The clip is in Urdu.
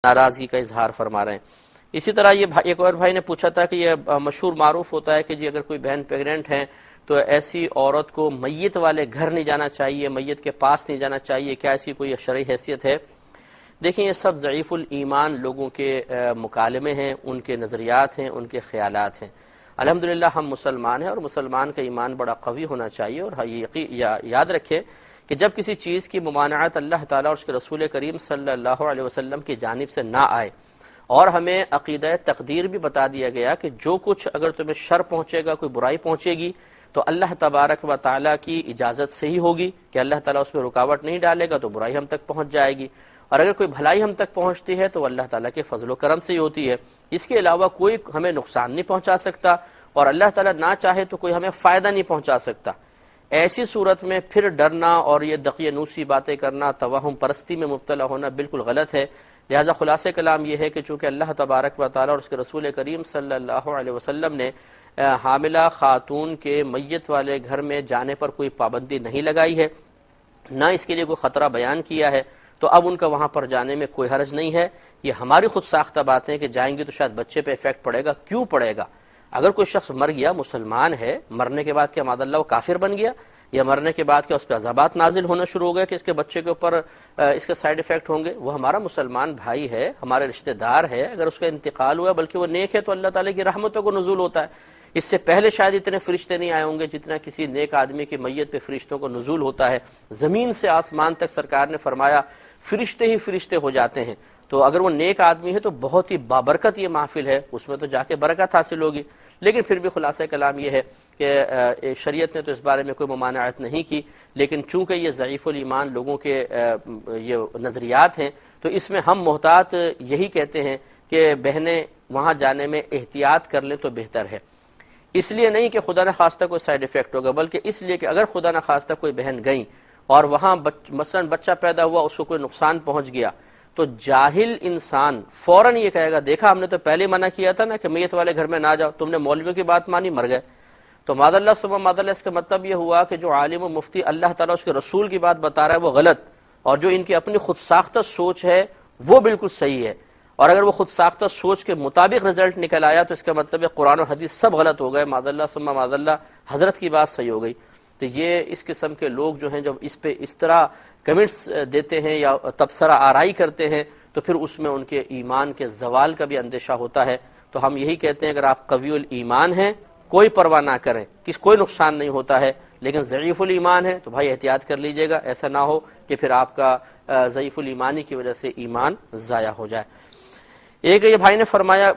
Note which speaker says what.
Speaker 1: ناراضگی کا اظہار فرما رہے ہیں۔ اسی طرح یہ ایک اور بھائی نے پوچھا تھا کہ یہ مشہور معروف ہوتا ہے کہ جی اگر کوئی بہن پیگنٹ ہے تو ایسی عورت کو میت والے گھر نہیں جانا چاہیے، میت کے پاس نہیں جانا چاہیے، کیا ایسی کوئی شرعی حیثیت ہے؟ دیکھیں یہ سب ضعیف الایمان لوگوں کے مکالمے ہیں، ان کے نظریات ہیں، ان کے خیالات ہیں۔ الحمدللہ ہم مسلمان ہیں اور مسلمان کا ایمان بڑا قوی ہونا چاہیے، اور یاد رکھیں کہ جب کسی چیز کی ممانعت اللہ تعالیٰ اور اس کے رسول کریم صلی اللہ علیہ وسلم کی جانب سے نہ آئے، اور ہمیں عقیدہ تقدیر بھی بتا دیا گیا کہ جو کچھ اگر تمہیں شر پہنچے گا، کوئی برائی پہنچے گی، تو اللہ تبارک و تعالیٰ کی اجازت سے ہی ہوگی، کہ اللہ تعالیٰ اس میں رکاوٹ نہیں ڈالے گا تو برائی ہم تک پہنچ جائے گی، اور اگر کوئی بھلائی ہم تک پہنچتی ہے تو اللہ تعالیٰ کے فضل و کرم سے ہی ہوتی ہے۔ اس کے علاوہ کوئی ہمیں نقصان نہیں پہنچا سکتا، اور اللہ تعالیٰ نہ چاہے تو کوئی ہمیں فائدہ نہیں پہنچا سکتا۔ ایسی صورت میں پھر ڈرنا اور یہ دقیانوسی باتیں کرنا، توہم پرستی میں مبتلا ہونا بالکل غلط ہے۔ لہذا خلاصہ کلام یہ ہے کہ چونکہ اللہ تبارک و تعالیٰ اور اس کے رسول کریم صلی اللہ علیہ وسلم نے حاملہ خاتون کے میت والے گھر میں جانے پر کوئی پابندی نہیں لگائی ہے، نہ اس کے لیے کوئی خطرہ بیان کیا ہے، تو اب ان کا وہاں پر جانے میں کوئی حرج نہیں ہے۔ یہ ہماری خود ساختہ باتیں کہ جائیں گے تو شاید بچے پہ ایفیکٹ پڑے گا۔ کیوں پڑے گا؟ اگر کوئی شخص مر گیا، مسلمان ہے، مرنے کے بعد کیا معاذ اللہ وہ کافر بن گیا؟ یا مرنے کے بعد کیا اس پہ عذابات نازل ہونا شروع ہو گئے کہ اس کے بچے کے اوپر اس کے سائیڈ ایفیکٹ ہوں گے؟ وہ ہمارا مسلمان بھائی ہے، ہمارے رشتہ دار ہے، اگر اس کا انتقال ہوا بلکہ وہ نیک ہے تو اللہ تعالیٰ کی رحمتوں کو نزول ہوتا ہے۔ اس سے پہلے شاید اتنے فرشتے نہیں آئے ہوں گے جتنا کسی نیک آدمی کی میت پہ فرشتوں کو نزول ہوتا ہے۔ زمین سے آسمان تک سرکار نے فرمایا فرشتے ہی فرشتے ہو جاتے ہیں۔ تو اگر وہ نیک آدمی ہے تو بہت ہی بابرکت یہ محفل ہے، اس میں تو جا کے برکت حاصل ہوگی۔ لیکن پھر بھی خلاصہ کلام یہ ہے کہ شریعت نے تو اس بارے میں کوئی ممانعت نہیں کی، لیکن چونکہ یہ ضعیف الایمان لوگوں کے یہ نظریات ہیں تو اس میں ہم محتاط یہی کہتے ہیں کہ بہنیں وہاں جانے میں احتیاط کر لیں تو بہتر ہے۔ اس لیے نہیں کہ خدا نخواستہ کوئی سائیڈ ایفیکٹ ہوگا، بلکہ اس لیے کہ اگر خدا نخواستہ کوئی بہن گئیں اور وہاں مثلا بچہ پیدا ہوا، اس کو کوئی نقصان پہنچ گیا، تو جاہل انسان فوراً یہ کہے گا دیکھا ہم نے تو پہلے منع کیا تھا نا کہ میت والے گھر میں نہ جاؤ، تم نے مولویوں کی بات مانی، مر گئے۔ تو معاذ اللہ ثم معاذ اللہ اس کا مطلب یہ ہوا کہ جو عالم و مفتی اللہ تعالیٰ اس کے رسول کی بات بتا رہا ہے وہ غلط، اور جو ان کی اپنی خود ساختہ سوچ ہے وہ بالکل صحیح ہے۔ اور اگر وہ خود ساختہ سوچ کے مطابق رزلٹ نکل آیا تو اس کا مطلب ہے قرآن و حدیث سب غلط ہو گئے، معاذ اللہ ثم معاذ اللہ حضرت کی بات صحیح ہو گئی۔ تو یہ اس قسم کے لوگ جو ہیں جب اس پہ اس طرح کمنٹس دیتے ہیں یا تبصرہ آرائی کرتے ہیں تو پھر اس میں ان کے ایمان کے زوال کا بھی اندیشہ ہوتا ہے۔ تو ہم یہی کہتے ہیں اگر آپ قوی الایمان ہیں کوئی پرواہ نہ کریں، کوئی نقصان نہیں ہوتا ہے، لیکن ضعیف الایمان ہے تو بھائی احتیاط کر لیجئے گا، ایسا نہ ہو کہ پھر آپ کا ضعیف الایمانی کی وجہ سے ایمان ضائع ہو جائے۔ ایک یہ بھائی نے فرمایا